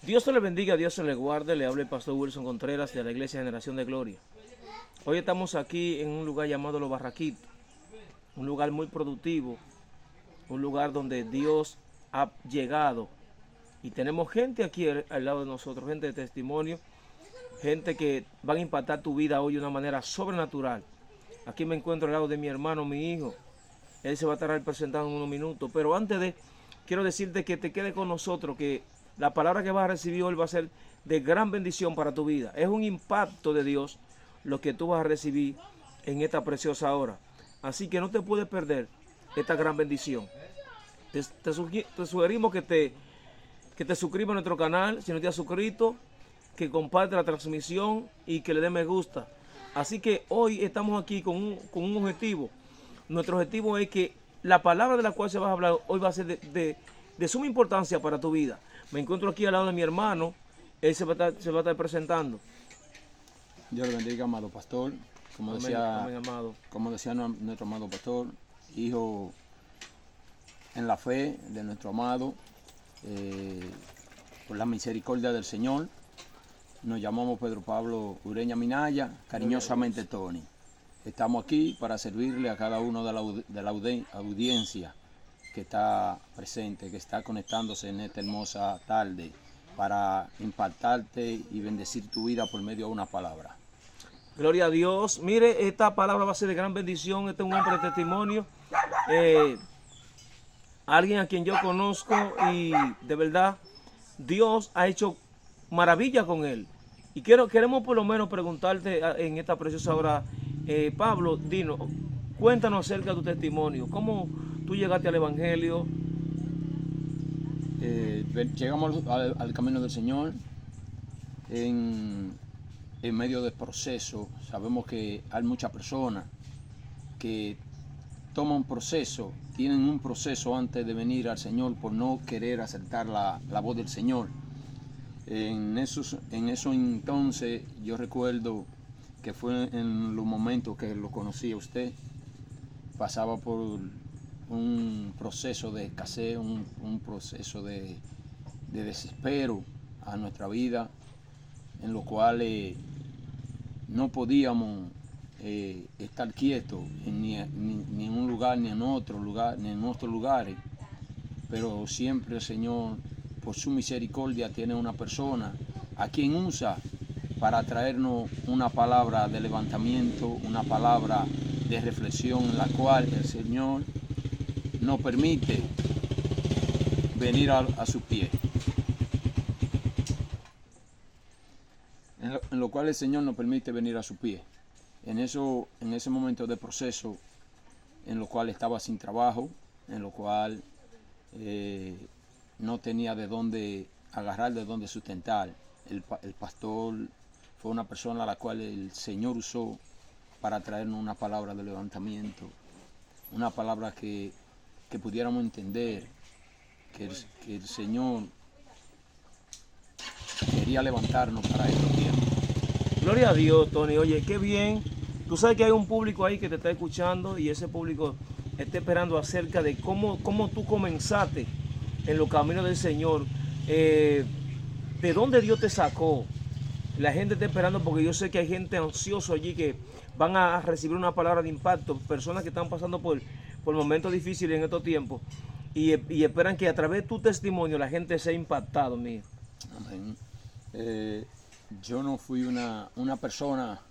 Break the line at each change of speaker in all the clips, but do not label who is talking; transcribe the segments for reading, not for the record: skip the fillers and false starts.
Dios se le bendiga, Dios se le guarde. Le habla el pastor Wilson Contreras de la Iglesia Generación de Gloria. Hoy estamos aquí en un lugar llamado Los Barraquitos, un lugar muy productivo, un lugar donde Dios ha llegado. Y tenemos gente aquí al lado de nosotros, gente de testimonio, gente que van a impactar tu vida hoy de una manera sobrenatural. Aquí me encuentro al lado de mi hermano, mi hijo. Él se va a estar presentando en unos minutos. Pero antes de, quiero decirte que te quedes con nosotros, que la palabra que vas a recibir hoy va a ser de gran bendición para tu vida. Es un impacto de Dios lo que tú vas a recibir en esta preciosa hora. Así que no te puedes perder esta gran bendición. Te sugerimos que te suscribas a nuestro canal, si no te has suscrito, que comparte la transmisión y que le dé me gusta. Así que hoy estamos aquí con un objetivo. Nuestro objetivo es que la palabra de la cual se va a hablar hoy va a ser de suma importancia para tu vida. Me encuentro aquí al lado de mi hermano, él se va a estar presentando.
Dios le bendiga, amado pastor. Como
Amén,
decía,
amén, amado.
como decía nuestro amado pastor, hijo en la fe de nuestro amado, por la misericordia del Señor. Nos llamamos Pedro Pablo Ureña Minaya, cariñosamente Tony. Estamos aquí para servirle a cada uno de la audiencia que está presente, que está conectándose en esta hermosa tarde, para impactarte y bendecir tu vida por medio de una palabra.
Gloria a Dios. Mire, esta palabra va a ser de gran bendición. Este es un hombre de testimonio. Alguien a quien yo conozco y de verdad Dios ha hecho maravilla con él. Y queremos por lo menos preguntarte en esta preciosa hora, Pablo, dinos, cuéntanos acerca de tu testimonio. ¿Cómo tú llegaste al Evangelio?
Llegamos al camino del Señor en medio del proceso. Sabemos que hay muchas personas que toman un proceso, tienen un proceso antes de venir al Señor por no querer aceptar la voz del Señor. En eso entonces yo recuerdo que fue en los momentos que lo conocí a usted, pasaba por un proceso de escasez, un proceso de desespero a nuestra vida, en lo cual no podíamos estar quietos ni en un lugar ni en otro lugar, ni en otros lugares, pero siempre el Señor, por su misericordia, tiene una persona a quien usa para traernos una palabra de levantamiento, una palabra de reflexión, en la cual el Señor nos permite venir a sus pies. En lo cual el Señor nos permite venir a sus pies. En ese momento de proceso, en lo cual estaba sin trabajo, en lo cual no tenía de dónde agarrar, de dónde sustentar. El pastor fue una persona a la cual el Señor usó para traernos una palabra de levantamiento, una palabra que pudiéramos entender que el Señor quería levantarnos para estos tiempos.
Gloria a Dios, Tony. Oye, qué bien. Tú sabes que hay un público ahí que te está escuchando y ese público está esperando acerca de cómo tú comenzaste en los caminos del Señor. ¿De dónde Dios te sacó? La gente está esperando porque yo sé que hay gente ansiosa allí que van a recibir una palabra de impacto, personas que están pasando por momentos difíciles en estos tiempos y esperan que a través de tu testimonio la gente sea impactado, mío.
Amén. Yo no fui una persona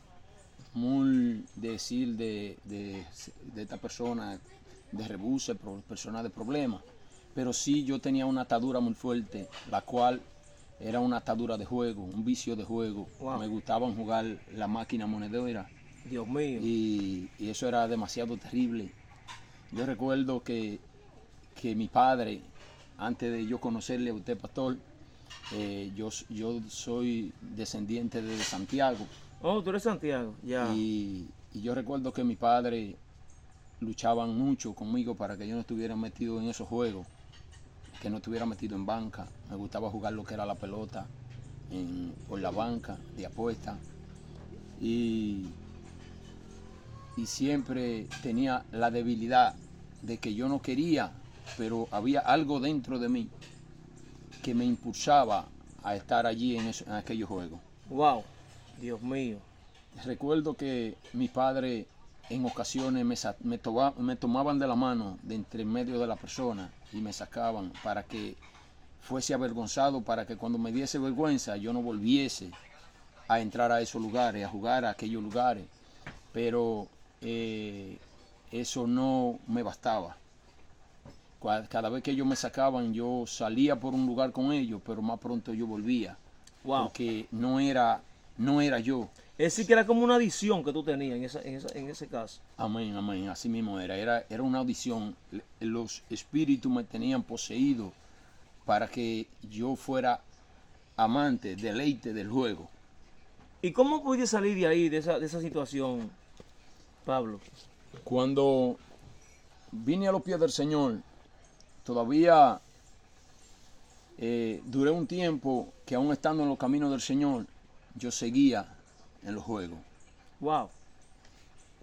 muy decir de esta persona de rebuse, persona de problemas, pero sí yo tenía una atadura muy fuerte, la cual era una atadura de juego, un vicio de juego.
Wow.
Me gustaban jugar la máquina monedera.
Dios mío.
Y eso era demasiado terrible. Yo recuerdo que mi padre, antes de yo conocerle a usted, pastor, yo soy descendiente de Santiago.
Oh, tú eres Santiago, ya.
Y yo recuerdo que mi padre luchaban mucho conmigo para que yo no estuviera metido en esos juegos, que no estuviera metido en banca. Me gustaba jugar lo que era la pelota por la banca de apuesta. Y siempre tenía la debilidad de que yo no quería, pero había algo dentro de mí que me impulsaba a estar allí en aquellos juegos.
Wow, Dios mío.
Recuerdo que mi padre en ocasiones me tomaban de la mano de entre medio de la persona y me sacaban para que fuese avergonzado, para que cuando me diese vergüenza yo no volviese a entrar a esos lugares, a jugar a aquellos lugares. Pero eso no me bastaba. Cada vez que ellos me sacaban, yo salía por un lugar con ellos, pero más pronto yo volvía.
Wow.
Porque no era yo.
Es decir, que era como una adicción que tú tenías en ese caso.
Amén, amén. Así mismo era una audición. Los espíritus me tenían poseído para que yo fuera amante, deleite del juego.
¿Y cómo pudiste salir de ahí, de esa situación, Pablo?
Cuando vine a los pies del Señor, todavía duré un tiempo que aún estando en los caminos del Señor, yo seguía en los juegos.
Wow.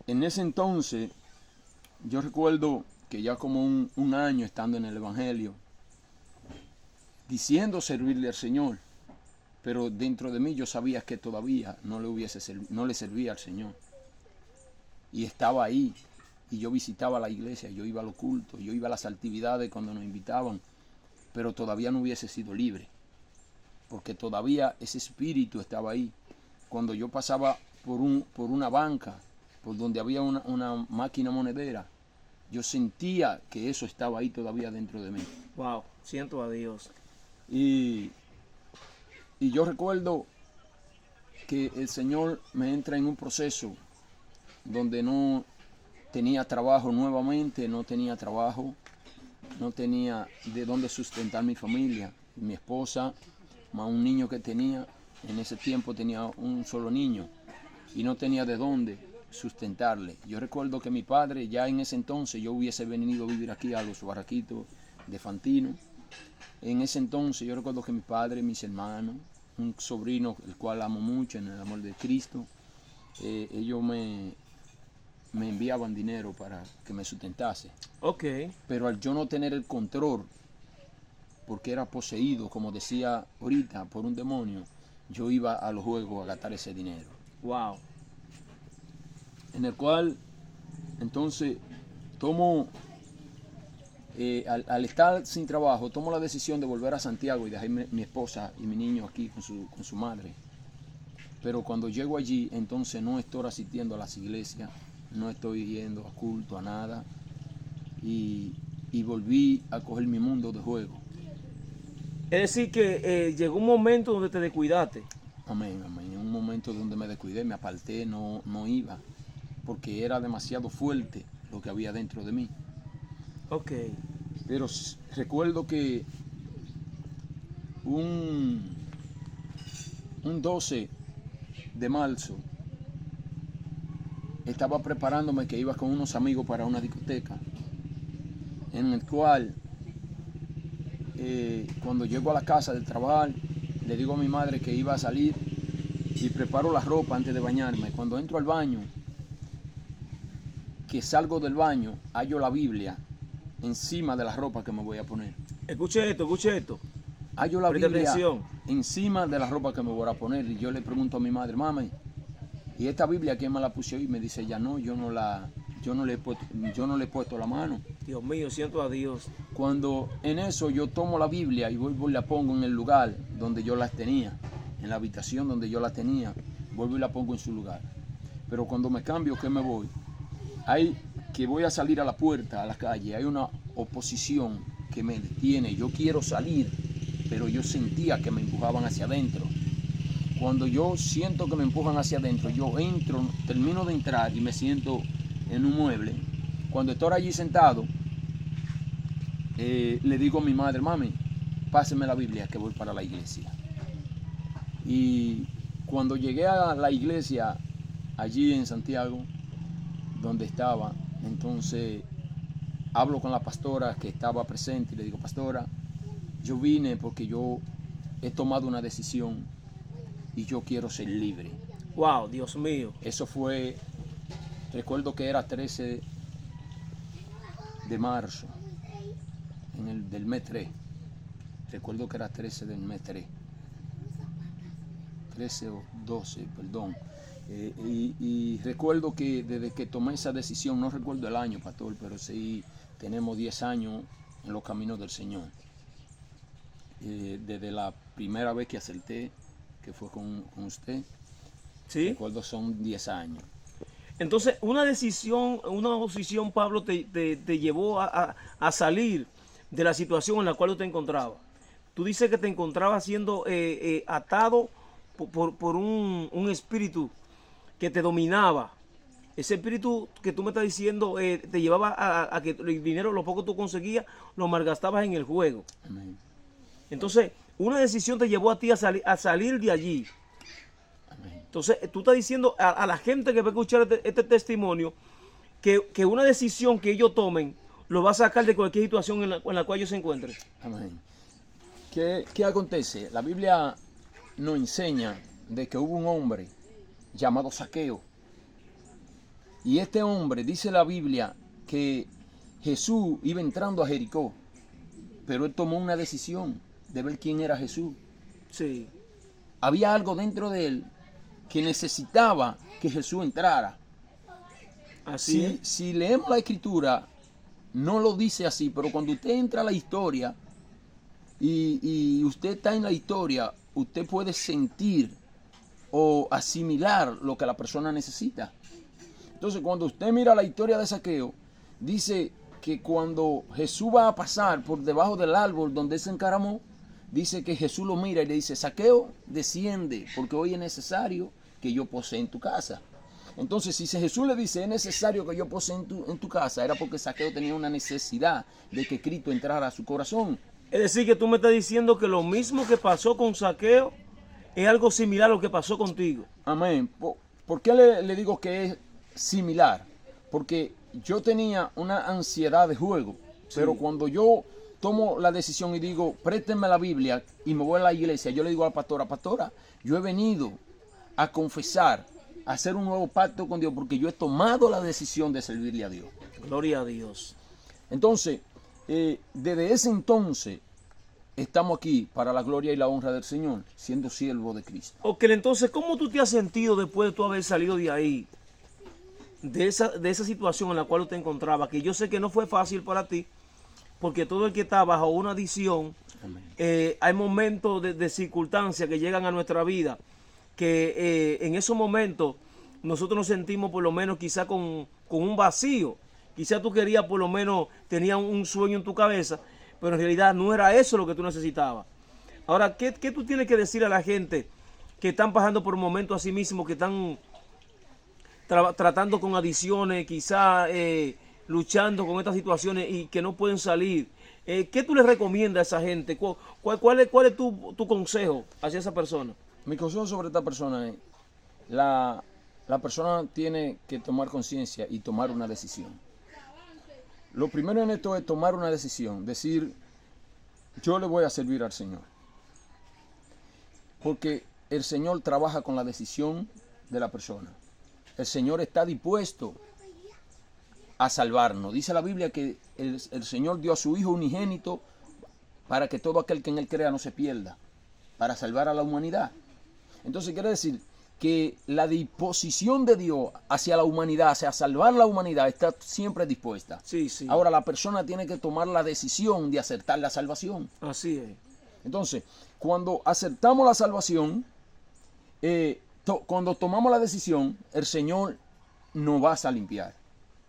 En ese entonces, yo recuerdo que ya como un año estando en el Evangelio, diciendo servirle al Señor, pero dentro de mí yo sabía que todavía no le servía al Señor. Y estaba ahí, y yo visitaba la iglesia, yo iba a los cultos, yo iba a las actividades cuando nos invitaban, pero todavía no hubiese sido libre, porque todavía ese espíritu estaba ahí. Cuando yo pasaba por una banca, por donde había una máquina monedera, yo sentía que eso estaba ahí todavía dentro de mí.
Wow, siento a Dios.
Y yo recuerdo que el Señor me entra en un proceso donde no tenía trabajo nuevamente, no tenía trabajo, no tenía de dónde sustentar mi familia, mi esposa, más un niño que tenía. En ese tiempo tenía un solo niño y no tenía de dónde sustentarle. Yo recuerdo que mi padre, ya en ese entonces, yo hubiese venido a vivir aquí a los Barraquitos de Fantino. En ese entonces yo recuerdo que mi padre, mis hermanos, un sobrino, el cual amo mucho en el amor de Cristo, ellos me enviaban dinero para que me sustentase.
Ok.
Pero al yo no tener el control, porque era poseído, como decía ahorita, por un demonio, yo iba a los juegos a gastar ese dinero.
Wow.
En el cual, entonces, tomo, al estar sin trabajo, tomo la decisión de volver a Santiago y dejar mi esposa y mi niño aquí con su madre. Pero cuando llego allí, entonces no estoy asistiendo a las iglesias, no estoy yendo a culto, a nada. Y volví a coger mi mundo de juego.
Es decir, que llegó un momento donde te descuidaste.
Amén, amén. En un momento donde me descuidé, me aparté, no iba, porque era demasiado fuerte lo que había dentro de mí.
Ok.
Pero recuerdo que un 12 de marzo estaba preparándome que iba con unos amigos para una discoteca, en el cual cuando llego a la casa del trabajo, le digo a mi madre que iba a salir y preparo la ropa antes de bañarme. Cuando entro al baño, que salgo del baño, hallo la Biblia encima de la ropa que me voy a poner.
Escuche esto, escuche esto.
Hallo la
Presta
Biblia
atención.
encima de la ropa que me voy a poner y yo le pregunto a mi madre, mami, ¿y esta Biblia quién me la puso? Y me dice, ya no, yo no le he puesto la mano.
Dios mío, siento a Dios.
Cuando en eso yo tomo la Biblia y vuelvo y la pongo en el lugar donde yo las tenía, en la habitación donde yo la tenía, vuelvo y la pongo en su lugar. Pero cuando me cambio, ¿qué me voy? Hay que voy a salir a la puerta, a la calle, hay una oposición que me detiene. Yo quiero salir, pero yo sentía que me empujaban hacia adentro. Cuando yo siento que me empujan hacia adentro, yo entro, termino de entrar y me siento en un mueble. Cuando estoy allí sentado, le digo a mi madre, mami, páseme la Biblia que voy para la iglesia. Y cuando llegué a la iglesia, allí en Santiago, donde estaba, entonces hablo con la pastora que estaba presente y le digo, pastora, yo vine porque yo he tomado una decisión y yo quiero ser libre.
Wow, Dios mío.
Eso fue, recuerdo que era 13 de marzo del mes 3. Recuerdo que era 13 del mes 3. 13 o 12, perdón. Y recuerdo que desde que tomé esa decisión, no recuerdo el año, pastor, pero sí tenemos 10 años en los caminos del Señor. Desde la primera vez que acerté, que fue con usted,
¿Sí?
recuerdo son 10 años.
Entonces, una decisión, Pablo, te llevó a salir de la situación en la cual tú te encontrabas. Tú dices que te encontrabas siendo atado por un espíritu que te dominaba. Ese espíritu que tú me estás diciendo te llevaba a que el dinero, lo poco que tú conseguías, lo malgastabas en el juego.
Amén.
Entonces, una decisión te llevó a ti a salir de allí.
Amén.
Entonces, tú estás diciendo a la gente que va a escuchar este testimonio que una decisión que ellos tomen lo va a sacar de cualquier situación en la cual ellos se encuentren.
Amén. ¿Qué acontece? La Biblia nos enseña de que hubo un hombre llamado Zaqueo. Y este hombre, dice la Biblia, que Jesús iba entrando a Jericó, pero él tomó una decisión de ver quién era Jesús.
Sí.
Había algo dentro de él que necesitaba que Jesús entrara.
Así es.
Si leemos la Escritura, no lo dice así, pero cuando usted entra a la historia y usted está en la historia, usted puede sentir o asimilar lo que la persona necesita. Entonces, cuando usted mira la historia de Zaqueo, dice que cuando Jesús va a pasar por debajo del árbol donde él se encaramó, dice que Jesús lo mira y le dice: Zaqueo, desciende, porque hoy es necesario que yo posee en tu casa. Entonces, si Jesús le dice: es necesario que yo posee en tu casa, era porque Zaqueo tenía una necesidad de que Cristo entrara a su corazón.
Es decir, que tú me estás diciendo que lo mismo que pasó con Zaqueo es algo similar a lo que pasó contigo.
Amén. ¿Por qué le digo que es similar? Porque yo tenía una ansiedad de juego, pero cuando yo tomo la decisión y digo: préstenme la Biblia, y me voy a la iglesia, yo le digo a la pastora, yo he venido a confesar, a hacer un nuevo pacto con Dios, porque yo he tomado la decisión de servirle a Dios.
Gloria a Dios.
Entonces, desde ese entonces, estamos aquí para la gloria y la honra del Señor, siendo siervo de Cristo.
Ok, entonces, ¿cómo tú te has sentido después de tú haber salido de ahí? De esa situación en la cual tú te encontrabas, que yo sé que no fue fácil para ti, porque todo el que está bajo una adicción, hay momentos de circunstancias que llegan a nuestra vida, que en esos momentos nosotros nos sentimos por lo menos quizá con un vacío. Quizá tú querías, por lo menos, tenías un sueño en tu cabeza, pero en realidad no era eso lo que tú necesitabas. Ahora, ¿qué tú tienes que decir a la gente que están pasando por momentos así mismo, que están tratando con adicciones, quizá luchando con estas situaciones y que no pueden salir? ¿Qué tú les recomiendas a esa gente? ¿Cuál es tu consejo hacia esa persona?
Mi consejo sobre esta persona es: la persona tiene que tomar conciencia y tomar una decisión. Lo primero en esto es tomar una decisión, decir: yo le voy a servir al Señor. Porque el Señor trabaja con la decisión de la persona. El Señor está dispuesto a salvarnos. Dice la Biblia que el Señor dio a su Hijo unigénito para que todo aquel que en Él crea no se pierda, para salvar a la humanidad. Entonces quiere decir que la disposición de Dios hacia la humanidad, hacia salvar la humanidad, está siempre dispuesta.
Sí, sí.
Ahora la persona tiene que tomar la decisión de aceptar la salvación.
Así es.
Entonces, cuando aceptamos la salvación, cuando tomamos la decisión, el Señor nos va a limpiar.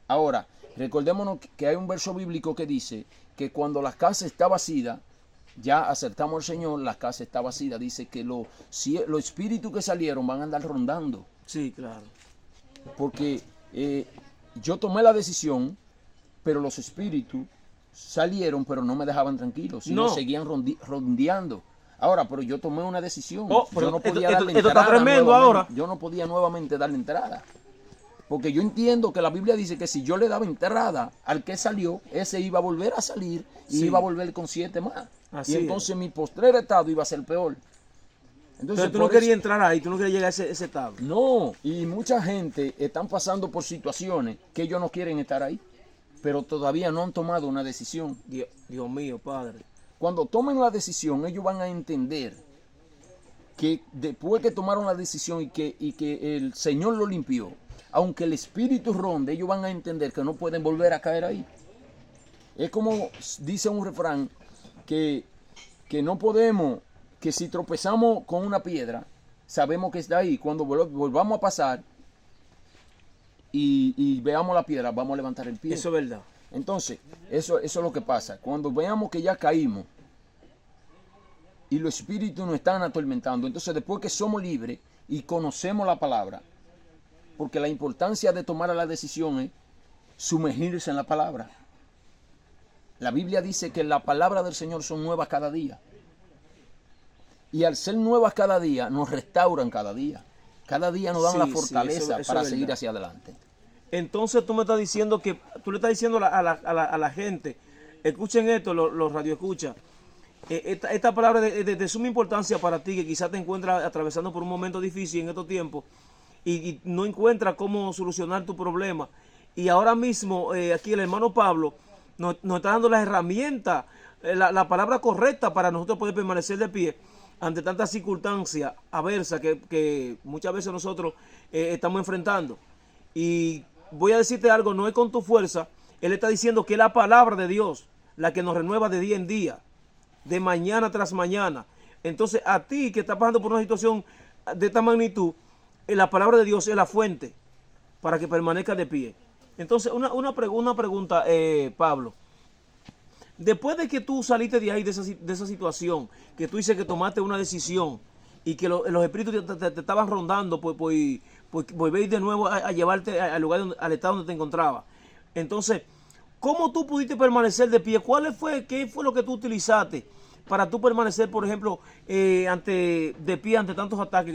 Ahora, recordémonos que hay un verso bíblico que dice que cuando la casa está vacía, ya aceptamos al Señor, la casa está vacía. Dice que los espíritus que salieron van a andar rondando.
Sí, claro.
Porque yo tomé la decisión, pero los espíritus salieron, pero no me dejaban tranquilo, sino seguían rondeando. Ahora, pero yo tomé una decisión.
Pero
yo no podía darle
esto
entrada.
está tremendo ahora.
Yo no podía nuevamente darle entrada. Porque yo entiendo que la Biblia dice que si yo le daba entrada al que salió, ese iba a volver a salir y iba a volver con 7 más.
Así
y entonces mi postrer estado iba a ser peor. Entonces,
pero tú no querías entrar ahí, tú no querías llegar a ese estado.
No, y mucha gente están pasando por situaciones que ellos no quieren estar ahí, pero todavía no han tomado una decisión.
Dios mío, Padre.
Cuando tomen la decisión, ellos van a entender que después que tomaron la decisión y que el Señor lo limpió, aunque el espíritu ronde, ellos van a entender que no pueden volver a caer ahí. Es como dice un refrán, que no podemos, que si tropezamos con una piedra, sabemos que está ahí. Cuando volvamos a pasar y veamos la piedra, vamos a levantar el pie.
Eso es verdad.
Entonces, eso es lo que pasa. Cuando veamos que ya caímos y los espíritus nos están atormentando, entonces después que somos libres y conocemos la palabra, porque la importancia de tomar la decisión es sumergirse en la palabra. La Biblia dice que la palabra del Señor son nuevas cada día. Y al ser nuevas cada día, nos restauran cada día. Cada día nos dan la fortaleza
eso
para
es
seguir
verdad.
hacia adelante.
Entonces tú me estás diciendo que, tú le estás diciendo a la gente, escuchen esto, los radioescuchas, esta palabra de suma importancia para ti, que quizás te encuentras atravesando por un momento difícil en estos tiempos y no encuentras cómo solucionar tu problema. Y ahora mismo aquí el hermano Pablo nos está dando las herramientas, la palabra correcta para nosotros poder permanecer de pie ante tantas circunstancias adversas que muchas veces nosotros estamos enfrentando. Y voy a decirte algo, no es con tu fuerza, él está diciendo que es la palabra de Dios la que nos renueva de día en día, de mañana tras mañana. Entonces a ti que estás pasando por una situación de esta magnitud, la palabra de Dios es la fuente para que permanezca de pie. Entonces una pregunta, Pablo. Después de que tú saliste de ahí, de esa situación, que tú dices que tomaste una decisión y que los espíritus te estaban rondando por volver de nuevo a llevarte al lugar, al estado donde te encontrabas. Entonces, ¿cómo tú pudiste permanecer de pie? ¿Qué fue lo que tú utilizaste para tú permanecer, por ejemplo, de pie ante tantos ataques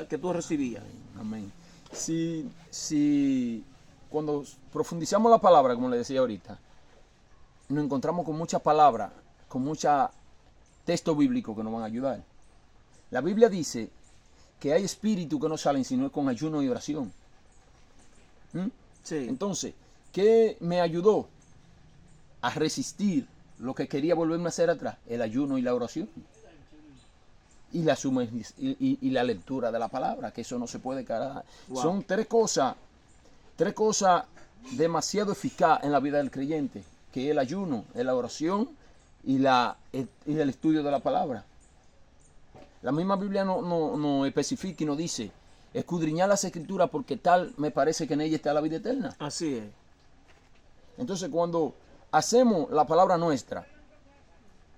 que tú recibías?
Amén. Si cuando profundizamos la palabra, como le decía ahorita, nos encontramos con muchas palabras, con muchos textos bíblicos que nos van a ayudar. La Biblia dice que hay espíritus que no salen sino con ayuno y oración.
Sí.
Entonces, ¿qué me ayudó a resistir lo que quería volverme a hacer atrás? El ayuno y la oración. Y la lectura de la palabra, que eso no se puede cargar.
Wow.
Son tres cosas demasiado eficaz en la vida del creyente, que es el ayuno, es la oración y el estudio de la palabra. La misma Biblia no especifica y nos dice, escudriñar las escrituras porque tal me parece que en ella está la vida eterna.
Así es.
Entonces cuando hacemos la palabra nuestra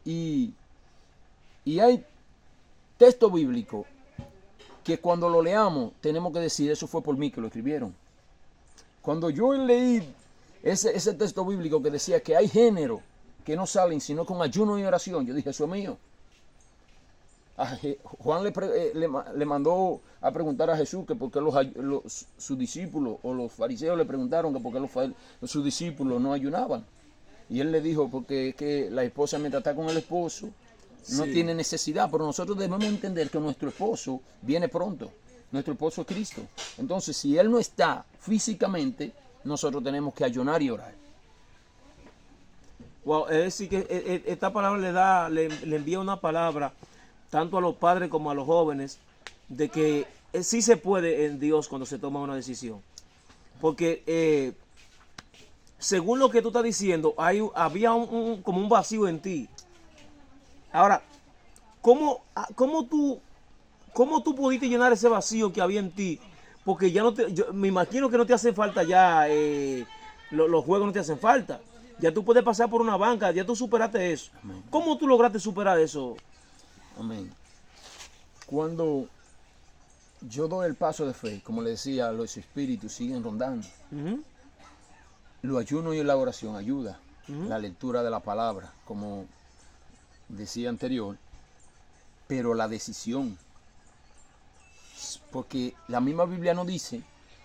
y hay texto bíblico que cuando lo leamos tenemos que decir, eso fue por mí que lo escribieron. Cuando yo leí ese texto bíblico que decía que hay género que no salen sino con ayuno y oración, yo dije, eso es mío. Juan le mandó a preguntar a Jesús que por qué sus discípulos o los fariseos le preguntaron que por qué sus discípulos no ayunaban. Y él le dijo, porque es que la esposa mientras está con el esposo no tiene necesidad, pero nosotros debemos entender que nuestro esposo viene pronto. Nuestro esposo es Cristo. Entonces, si él no está físicamente, nosotros tenemos que ayunar y orar.
Wow, es decir que esta palabra le envía una palabra tanto a los padres como a los jóvenes de que sí se puede en Dios cuando se toma una decisión. Porque según lo que tú estás diciendo, había como un vacío en ti. Ahora, ¿cómo tú pudiste llenar ese vacío que había en ti? Porque ya yo me imagino que no te hace falta ya, los juegos no te hacen falta. Ya tú puedes pasar por una banca, ya tú superaste eso. Amén. ¿Cómo tú lograste superar eso?
Amén. Cuando yo doy el paso de fe, como le decía, los espíritus siguen rondando. Los ayunos y la oración ayuda. La lectura de la palabra, como decía anterior, pero la decisión. Porque la misma Biblia nos dice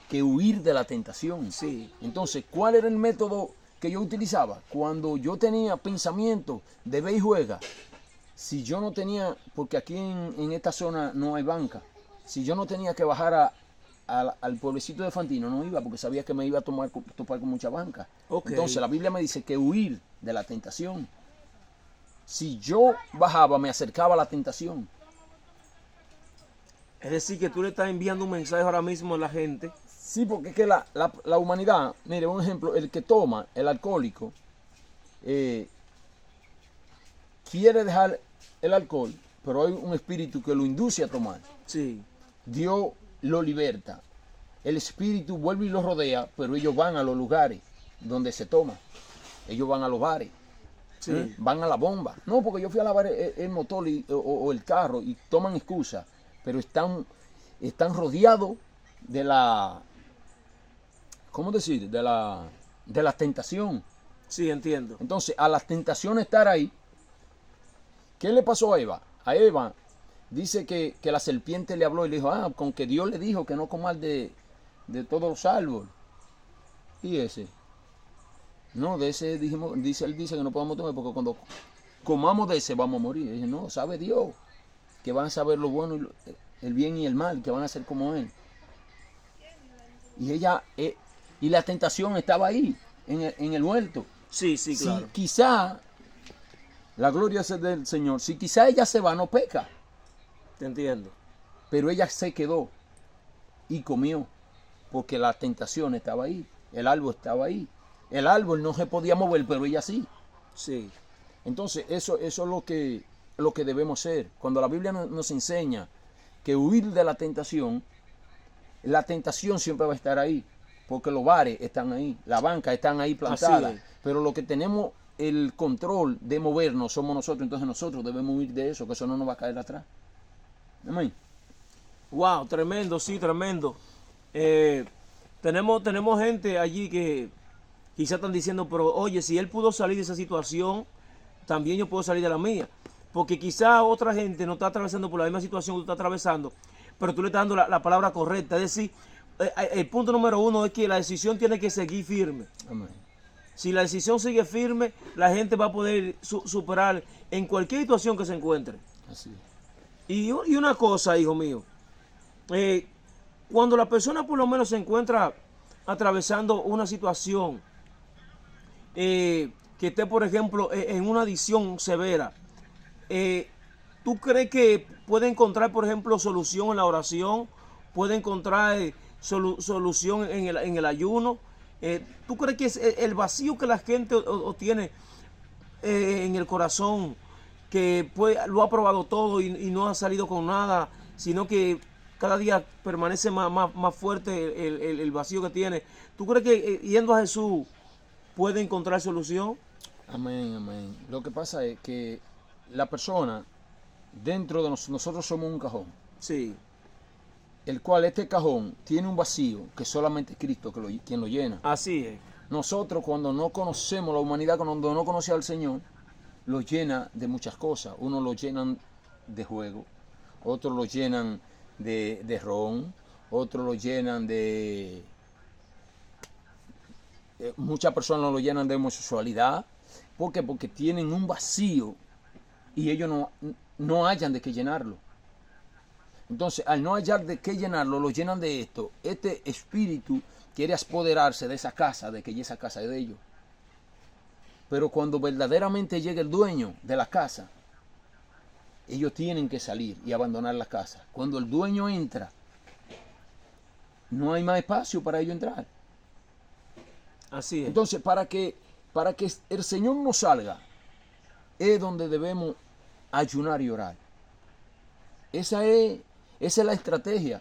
que huir de la tentación.
Sí.
Entonces, ¿cuál era el método que yo utilizaba? Cuando yo tenía pensamiento de ve y juega, si yo no tenía, porque aquí en esta zona no hay banca, si yo no tenía que bajar al pueblecito de Fantino, no iba porque sabía que me iba a topar con mucha banca. Okay. Entonces la Biblia me dice que huir de la tentación. Si yo bajaba, me acercaba a la tentación.
Es decir, que tú le estás enviando un mensaje ahora mismo a la gente.
Sí, porque es que la humanidad, mire, un ejemplo, el que toma, el alcohólico, quiere dejar el alcohol, pero hay un espíritu que lo induce a tomar.
Sí,
Dios lo liberta. El espíritu vuelve y lo rodea, pero ellos van a los lugares donde se toma. Ellos van a los bares.
sí.
Van a la bomba. No, porque yo fui a lavar el motor o el carro y toman excusa, pero están rodeados de la, ¿cómo decir? De la tentación.
Sí, entiendo.
Entonces, a las tentaciones estar ahí, ¿qué le pasó a Eva? A Eva dice que la serpiente le habló y le dijo, con que Dios le dijo que no comas de todos los árboles. Y ese. No, de ese dijimos, él dice que no podemos tomar porque cuando comamos de ese vamos a morir. Y dice, no, sabe Dios que van a saber lo bueno, el bien y el mal, que van a ser como Él. Y ella, y la tentación estaba ahí, en el huerto.
Sí, sí, claro.
Si quizá, la gloria es del Señor, si quizá ella se va, no peca.
Te entiendo.
Pero ella se quedó y comió, porque la tentación estaba ahí, el árbol estaba ahí. El árbol no se podía mover, pero ella sí.
Sí,
Entonces, eso es lo que debemos ser. Cuando la Biblia nos enseña que huir de la tentación siempre va a estar ahí, porque los bares están ahí, la banca están ahí plantadas,
Así es.
pero lo que tenemos el control de movernos somos nosotros, entonces nosotros debemos huir de eso, que eso no nos va a caer atrás. Amén.
Wow, tremendo, sí, tremendo. Tenemos gente allí que quizás están diciendo, pero oye, si él pudo salir de esa situación, también yo puedo salir de la mía. Porque quizás otra gente no está atravesando por la misma situación que tú estás atravesando, pero tú le estás dando la palabra correcta. Es decir, el punto número uno es que la decisión tiene que seguir firme.
Amén.
Si la decisión sigue firme, la gente va a poder superar en cualquier situación que se encuentre.
Así es.
Y una cosa, hijo mío, cuando la persona por lo menos se encuentra atravesando una situación que esté, por ejemplo, en una adicción severa, ¿tú crees que puede encontrar, por ejemplo, solución en la oración? ¿Puede encontrar solución en el ayuno? ¿Tú crees que es el vacío que la gente tiene en el corazón, que lo ha probado todo y no ha salido con nada, sino que cada día permanece más fuerte el vacío que tiene? ¿Tú crees que yendo a Jesús puede encontrar solución?
Amén, amén. Lo que pasa es que la persona, dentro de nosotros somos un cajón,
Sí,
el cual este cajón tiene un vacío que solamente Cristo quien lo llena.
así es.
Nosotros cuando no conocemos la humanidad, cuando no conoce al Señor, lo llena de muchas cosas. Unos lo llenan de juego, otros lo llenan de ron, otros lo llenan de... muchas personas lo llenan de homosexualidad. ¿Por qué? Porque tienen un vacío y ellos no hallan de qué llenarlo. Entonces, al no hallar de qué llenarlo, lo llenan de esto. Este espíritu quiere apoderarse de esa casa, de que esa casa es de ellos. Pero cuando verdaderamente llega el dueño de la casa, ellos tienen que salir y abandonar la casa. Cuando el dueño entra, no hay más espacio para ellos entrar.
Así es.
Entonces, para que el Señor no salga, es donde debemos ayunar y orar. Esa es la estrategia.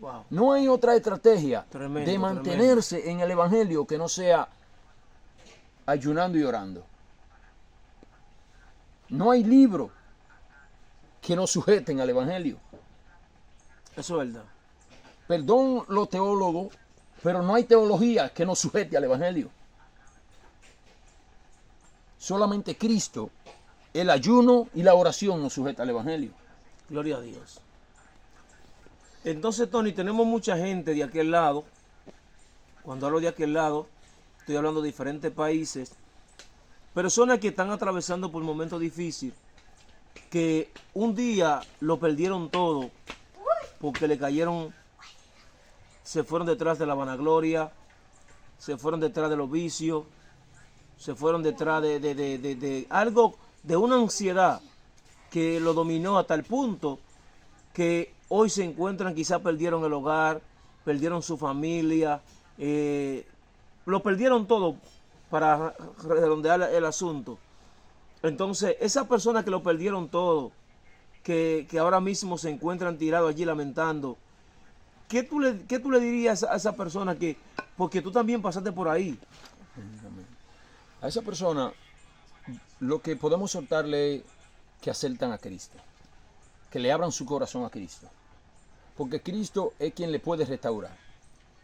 Wow.
No hay otra estrategia
Tremendo,
de mantenerse en el Evangelio que no sea ayunando y orando. No hay libro que nos sujeten al Evangelio.
Eso es verdad.
Perdón los teólogos, pero no hay teología que nos sujete al Evangelio. Solamente Cristo, el ayuno y la oración nos sujeta al Evangelio.
Gloria a Dios. Entonces, Tony, tenemos mucha gente de aquel lado. Cuando hablo de aquel lado, estoy hablando de diferentes países. Personas que están atravesando por momentos difíciles, que un día lo perdieron todo porque le cayeron, se fueron detrás de la vanagloria, se fueron detrás de los vicios, se fueron detrás de algo, de una ansiedad que lo dominó hasta el punto que hoy se encuentran, quizás perdieron el hogar, perdieron su familia, lo perdieron todo, para redondear el asunto. Entonces, esas personas que lo perdieron todo, que ahora mismo se encuentran tirados allí lamentando, ¿qué tú le dirías a esa persona que, porque tú también pasaste por ahí?
A esa persona lo que podemos soltarle es que aceptan a Cristo, que le abran su corazón a Cristo, porque Cristo es quien le puede restaurar,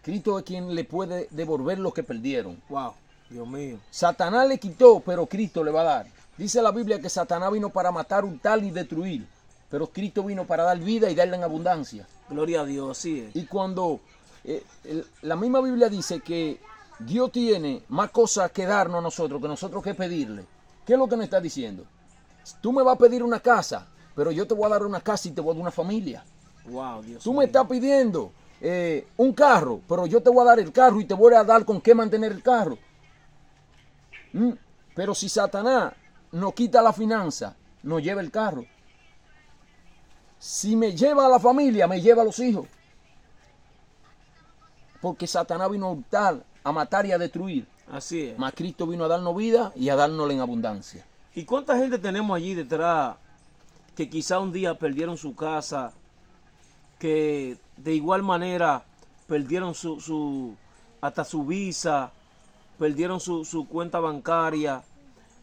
Cristo es quien le puede devolver lo que perdieron.
Wow, Dios mío.
Satanás le quitó, pero Cristo le va a dar. Dice la Biblia que Satanás vino para matar, hurtar y destruir, pero Cristo vino para dar vida y darla en abundancia.
Gloria a Dios, así es.
Y cuando la misma Biblia dice que Dios tiene más cosas que darnos a nosotros que pedirle. ¿Qué es lo que nos está diciendo? Tú me vas a pedir una casa, pero yo te voy a dar una casa y te voy a dar una familia.
Wow, Dios
Tú
mío.
me estás pidiendo un carro, pero yo te voy a dar el carro y te voy a dar con qué mantener el carro. Pero si Satanás nos quita la finanza, nos lleva el carro. Si me lleva a la familia, me lleva a los hijos. Porque Satanás vino a hurtar, a matar y a destruir.
Así es.
Mas Cristo vino a darnos vida y a darnosla en abundancia.
¿Y cuánta gente tenemos allí detrás que quizá un día perdieron su casa, que de igual manera perdieron hasta su visa, perdieron su cuenta bancaria,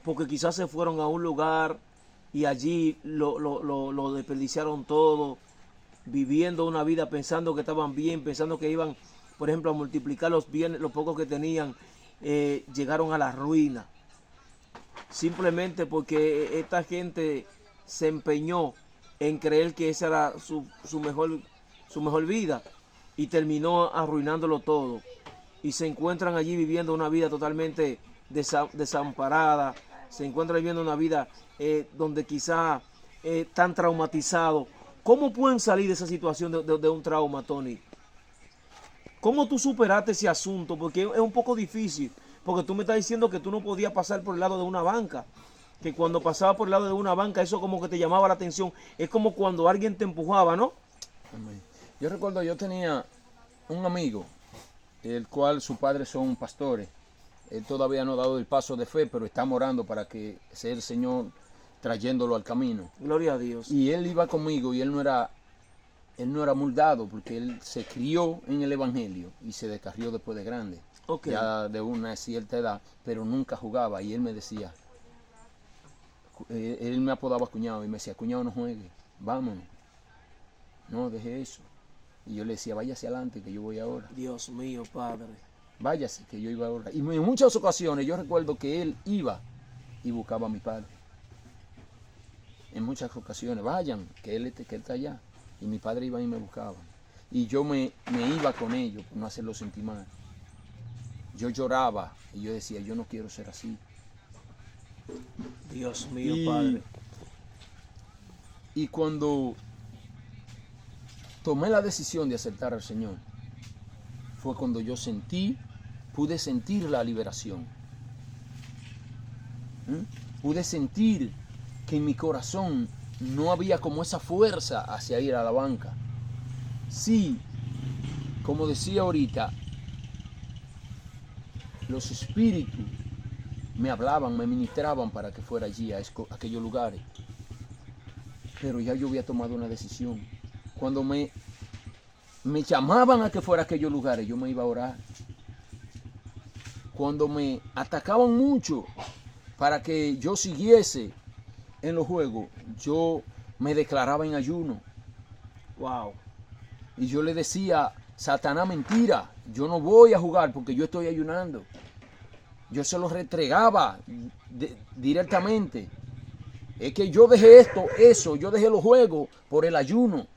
porque quizás se fueron a un lugar y allí lo desperdiciaron todo, viviendo una vida pensando que estaban bien, pensando que iban, por ejemplo, a multiplicar los bienes, los pocos que tenían, llegaron a la ruina. Simplemente porque esta gente se empeñó en creer que esa era su mejor vida y terminó arruinándolo todo. Y se encuentran allí viviendo una vida totalmente desamparada, se encuentran viviendo una vida donde quizá están traumatizados. ¿Cómo pueden salir de esa situación de un trauma, Tony? ¿Cómo tú superaste ese asunto? Porque es un poco difícil. Porque tú me estás diciendo que tú no podías pasar por el lado de una banca. Que cuando pasaba por el lado de una banca, eso como que te llamaba la atención. Es como cuando alguien te empujaba, ¿no?
Yo recuerdo, yo tenía un amigo, el cual sus padres son pastores. Él todavía no ha dado el paso de fe, pero está orando para que sea el Señor trayéndolo al camino.
Gloria a Dios.
Y él iba conmigo y él no era moldado porque él se crió en el Evangelio y se descarrió después de grande.
Okay.
Ya de una cierta edad, pero nunca jugaba. Y él me decía, él me apodaba cuñado y me decía, cuñado, no juegue, vámonos, no deje eso. Y yo le decía, váyase adelante que yo voy ahora.
Dios mío, Padre.
Váyase que yo iba ahora. Y en muchas ocasiones yo recuerdo que él iba y buscaba a mi padre. En muchas ocasiones, vayan, que él está allá. Y mi padre iba y me buscaba. Y yo me iba con ellos por no hacerlo sentir mal. Yo lloraba y yo decía, yo no quiero ser así.
Dios mío, Padre.
Y cuando tomé la decisión de aceptar al Señor, fue cuando yo pude sentir la liberación. Pude sentir que en mi corazón no había como esa fuerza hacia ir a la banca. Sí, como decía ahorita, los espíritus me hablaban, me ministraban para que fuera allí a aquellos lugares. Pero ya yo había tomado una decisión. Cuando me llamaban a que fuera a aquellos lugares, yo me iba a orar. Cuando me atacaban mucho para que yo siguiese en los juegos, yo me declaraba en ayuno.
Wow.
Y yo le decía, Satanás, mentira, yo no voy a jugar porque yo estoy ayunando. Yo se lo retregaba directamente. Es que yo dejé yo dejé los juegos por el ayuno.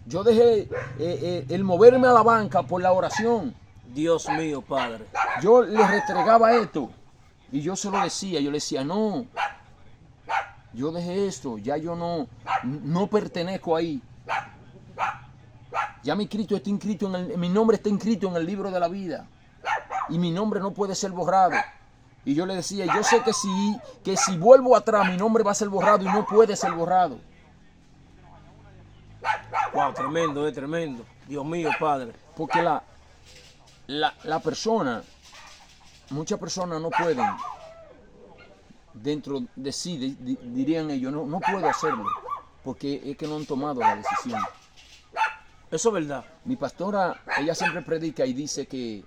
Yo dejé el moverme a la banca por la oración.
Dios mío, Padre.
Yo le retregaba esto y yo se lo decía, yo le decía, no, yo dejé esto, ya yo no pertenezco ahí. Ya mi nombre está inscrito en el libro de la vida y mi nombre no puede ser borrado. Y yo le decía, yo sé que si vuelvo atrás mi nombre va a ser borrado y no puede ser borrado.
Wow, tremendo, tremendo. Dios mío, Padre.
Porque la persona, muchas personas no pueden, dentro de sí, dirían ellos, no puedo hacerlo, porque es que no han tomado la decisión.
Eso es verdad.
Mi pastora, ella siempre predica y dice que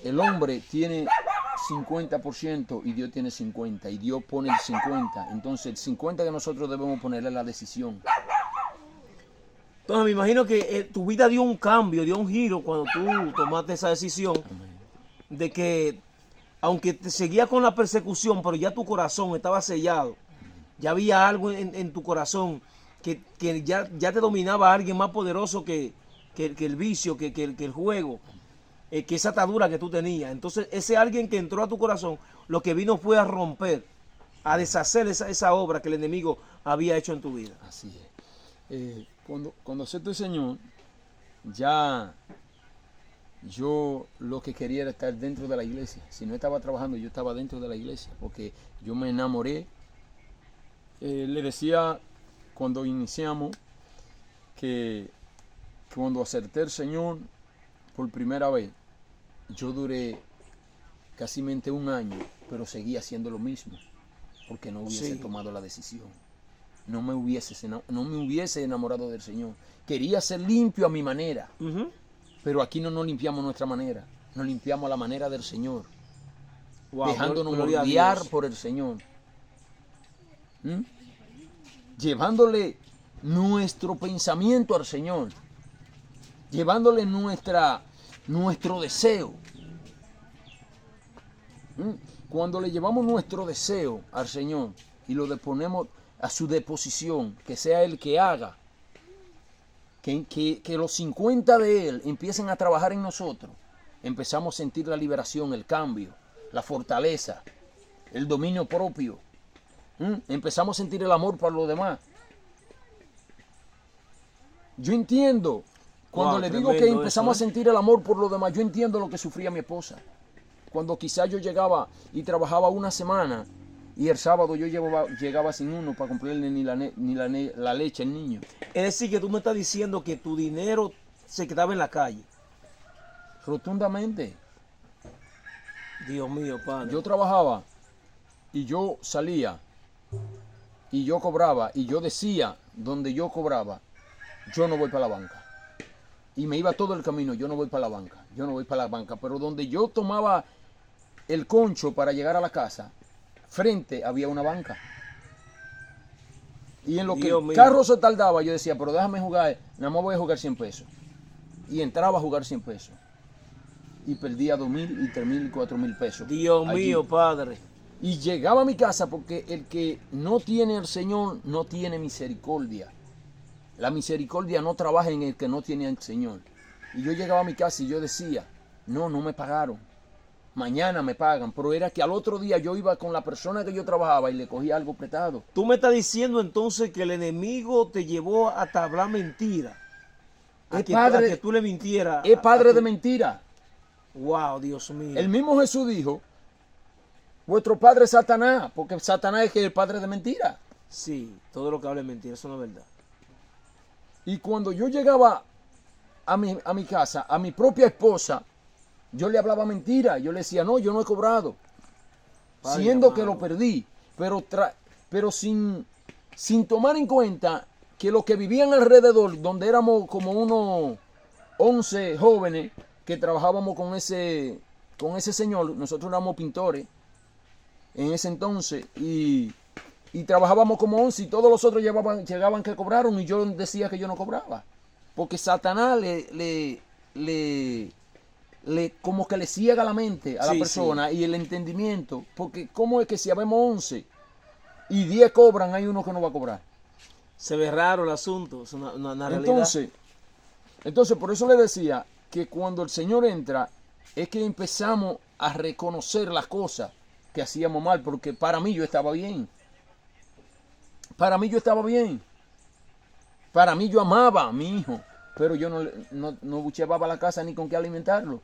el hombre tiene 50% y Dios tiene 50%, y Dios pone el 50%. Entonces el 50% que nosotros debemos ponerle la decisión.
Entonces me imagino que tu vida dio un cambio, dio un giro cuando tú tomaste esa decisión de que, aunque te seguía con la persecución, pero ya tu corazón estaba sellado, ya había algo en tu corazón que ya te dominaba alguien más poderoso que el vicio, que el juego, que esa atadura que tú tenías. Entonces ese alguien que entró a tu corazón, lo que vino fue a romper, a deshacer esa obra que el enemigo había hecho en tu vida.
Así es. Cuando acepto el Señor, ya yo lo que quería era estar dentro de la iglesia. Si no estaba trabajando, yo estaba dentro de la iglesia, porque yo me enamoré. Le decía cuando iniciamos que cuando acerté al Señor por primera vez, yo duré casi un año, pero seguía haciendo lo mismo, porque no hubiese tomado la decisión. No me hubiese enamorado del Señor. Quería ser limpio a mi manera. Pero aquí no nos limpiamos nuestra manera. Nos limpiamos a la manera del Señor. Wow, dejándonos moldear por el Señor. Llevándole nuestro pensamiento al Señor. Llevándole nuestro deseo. Cuando le llevamos nuestro deseo al Señor y lo ponemos a su disposición, que sea Él que haga, que los 50 de Él empiecen a trabajar en nosotros, empezamos a sentir la liberación, el cambio, la fortaleza, el dominio propio. Empezamos a sentir el amor para los demás. Yo entiendo, cuando le digo que empezamos a sentir el amor por los demás, yo entiendo lo que sufría mi esposa. Cuando quizás yo llegaba y trabajaba una semana, y el sábado yo llegaba sin uno para comprarle ni la leche al niño.
Es decir, que tú me estás diciendo que tu dinero se quedaba en la calle.
Rotundamente.
Dios mío, Padre.
Yo trabajaba y yo salía y yo cobraba y yo decía donde yo cobraba, yo no voy para la banca. Y me iba todo el camino, yo no voy para la banca, yo no voy para la banca. Pero donde yo tomaba el concho para llegar a la casa, frente había una banca. Y en lo que el carro se tardaba, yo decía, pero déjame jugar, nada más voy a jugar 100 pesos. Y entraba a jugar 100 pesos. Y perdía 2,000 y 3,000 y 4,000 pesos.
Dios mío, Padre.
Y llegaba a mi casa porque el que no tiene al Señor no tiene misericordia. La misericordia no trabaja en el que no tiene al Señor. Y yo llegaba a mi casa y yo decía, no me pagaron. Mañana me pagan, pero era que al otro día yo iba con la persona que yo trabajaba y le cogía algo prestado.
Tú me estás diciendo entonces que el enemigo te llevó a hablar mentira. A que tú le mintieras.
Es padre de mentira.
Wow, Dios mío.
El mismo Jesús dijo, vuestro padre es Satanás, porque Satanás es que es el padre de mentira.
Sí, todo lo que habla es mentira, eso no es verdad.
Y cuando yo llegaba a mi casa, a mi propia esposa, yo le hablaba mentira, yo le decía, no, yo no he cobrado, siendo que lo perdí, pero sin tomar en cuenta que los que vivían alrededor, donde éramos como unos 11 jóvenes que trabajábamos con ese señor, nosotros éramos pintores en ese entonces, y trabajábamos como 11 y todos los otros llegaban que cobraron y yo decía que yo no cobraba, porque Satanás como que le ciega la mente a la persona y el entendimiento, porque cómo es que si habemos 11 y 10 cobran, hay uno que no va a cobrar.
Se ve raro el asunto, es una realidad.
Entonces por eso le decía que cuando el Señor entra es que empezamos a reconocer las cosas que hacíamos mal, porque para mí yo estaba bien. Para mí yo estaba bien. Para mí yo amaba a mi hijo, pero yo no llevaba a la casa ni con qué alimentarlo.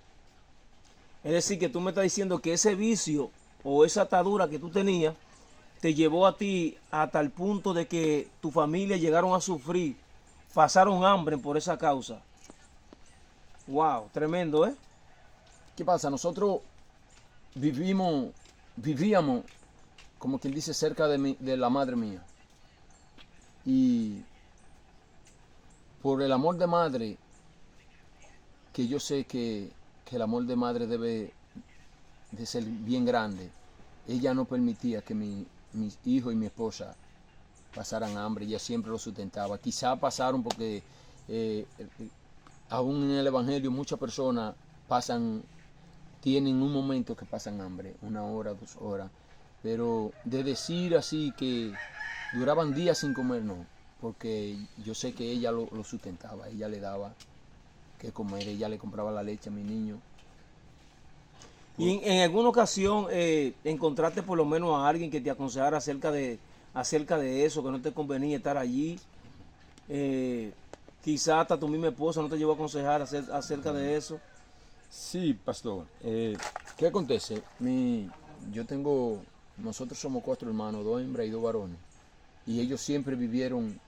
Es decir, que tú me estás diciendo que ese vicio o esa atadura que tú tenías te llevó a ti hasta el punto de que tu familia llegaron a sufrir pasaron hambre por esa causa. Wow, tremendo, ¿eh?
¿Qué pasa? Nosotros vivíamos, como quien dice, cerca de la madre mía. Y por el amor de madre, que yo sé que el amor de madre debe de ser bien grande, ella no permitía que mis hijos y mi esposa pasaran hambre, ella siempre lo sustentaba. Quizá pasaron porque aún en el Evangelio muchas personas tienen un momento que pasan hambre, 1 hora, 2 horas, pero de decir así que duraban días sin comer, no, porque yo sé que ella lo sustentaba, ella le daba que comer, ella le compraba la leche a mi niño.
Y en alguna ocasión encontraste por lo menos a alguien que te aconsejara acerca de eso, que no te convenía estar allí. Quizás hasta tu misma esposa no te llevó a aconsejar acerca de eso.
Sí, pastor. ¿Qué acontece? Nosotros somos 4 hermanos, 2 hembras y 2 varones. Y ellos siempre vivieron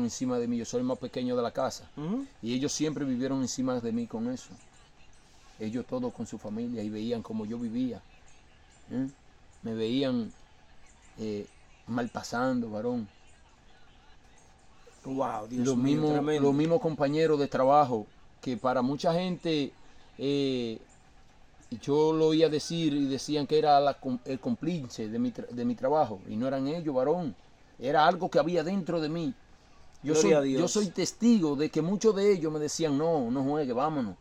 encima de mí. Yo soy el más pequeño de la casa. Y ellos siempre vivieron encima de mí con eso. Ellos todos con su familia y veían como yo vivía. Me veían mal pasando, varón.
Wow, Dios mío, tremendo.
Los mismos compañeros de trabajo, que para mucha gente yo lo oía decir y decían que era el cómplice de mi trabajo, y no eran ellos, varón. Era algo que había dentro de mí. Yo soy testigo de que muchos de ellos me decían, no juegue, vámonos.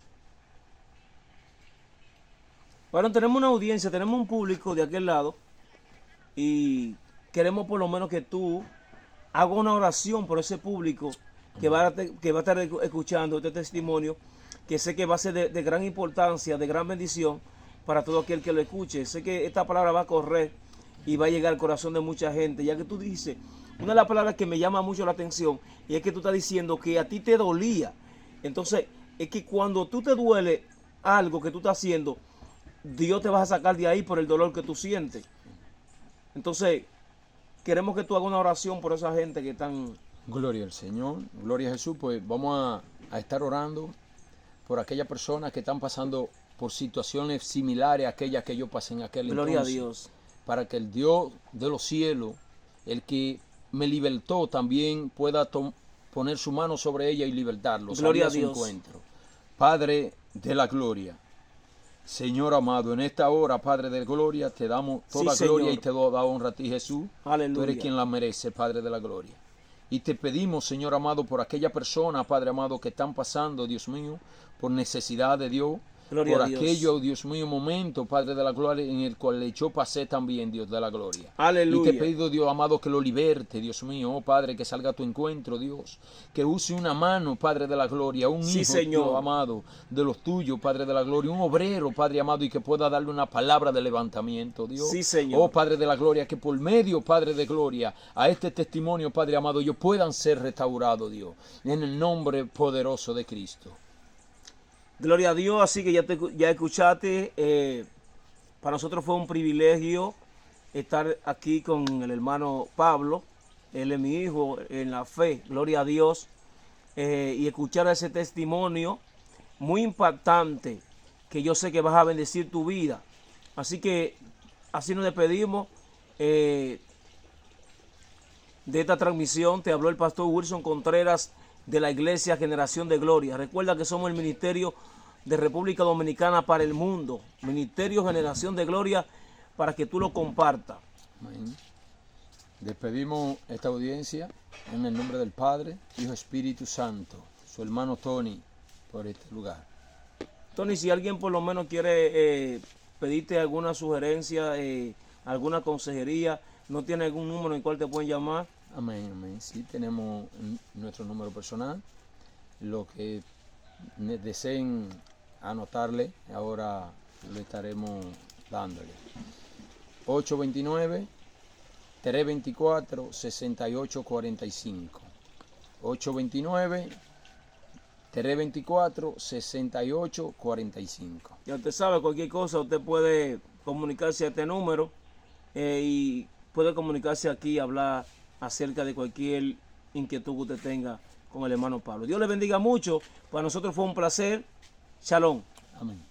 Bueno, tenemos una audiencia, tenemos un público de aquel lado y queremos por lo menos que tú hagas una oración por ese público que va a estar escuchando este testimonio, que sé que va a ser de gran importancia, de gran bendición para todo aquel que lo escuche. Sé que esta palabra va a correr y va a llegar al corazón de mucha gente, ya que tú dices, una de las palabras que me llama mucho la atención, y es que tú estás diciendo que a ti te dolía. Entonces, es que cuando tú te duele algo que tú estás haciendo, Dios te va a sacar de ahí por el dolor que tú sientes. Entonces, queremos que tú hagas una oración por esa gente que están...
Gloria al Señor, gloria a Jesús. Pues vamos a estar orando por aquellas personas que están pasando por situaciones similares a aquellas que yo pasé en aquel entonces.
Gloria a Dios.
Para que el Dios de los cielos, el que me libertó, también pueda poner su mano sobre ella y libertarlos.
Gloria a Dios.
Encuentro. Padre de la gloria, Señor amado, en esta hora, Padre de gloria, te damos toda gloria, Señor, y te doy honra a ti, Jesús.
Aleluya.
Tú eres quien la merece, Padre de la gloria. Y te pedimos, Señor amado, por aquella persona, Padre amado, que están pasando, Dios mío, por necesidad de Dios.
Gloria
por
a Dios.
Aquello, Dios mío, momento, Padre de la gloria, en el cual yo pasé también, Dios de la gloria.
Aleluya.
Y te he pedido, Dios amado, que lo liberte, Dios mío, oh Padre, que salga a tu encuentro, Dios. Que use una mano, Padre de la gloria, un hijo,
Señor,
Dios amado, de los tuyos, Padre de la gloria, un obrero, Padre amado, y que pueda darle una palabra de levantamiento, Dios.
Sí, Señor.
Oh Padre de la gloria, que por medio, Padre de gloria, a este testimonio, Padre amado, ellos puedan ser restaurados, Dios, en el nombre poderoso de Cristo.
Gloria a Dios, así que ya escuchaste. Para nosotros fue un privilegio estar aquí con el hermano Pablo. Él es mi hijo en la fe, gloria a Dios. Y escuchar ese testimonio muy impactante, que yo sé que vas a bendecir tu vida. Así que así nos despedimos de esta transmisión. Te habló el pastor Wilson Contreras de la Iglesia Generación de Gloria. Recuerda que somos el ministerio de República Dominicana para el mundo. Ministerio Generación de Gloria, para que tú lo compartas.
Amén. Despedimos esta audiencia en el nombre del Padre, Hijo, Espíritu Santo, su hermano Tony, por este lugar.
Tony, si alguien por lo menos quiere pedirte alguna sugerencia, alguna consejería, ¿no tiene algún número en el cual te pueden llamar?
Amén, amén. Sí, tenemos nuestro número personal. Lo que deseen anotarle, ahora lo estaremos dándole. 829-324-6845. 829-324-6845.
Ya usted sabe, cualquier cosa, usted puede comunicarse a este número y puede comunicarse aquí y hablar acerca de cualquier inquietud que usted tenga con el hermano Pablo. Dios le bendiga mucho. Para nosotros fue un placer. Shalom.
Amén.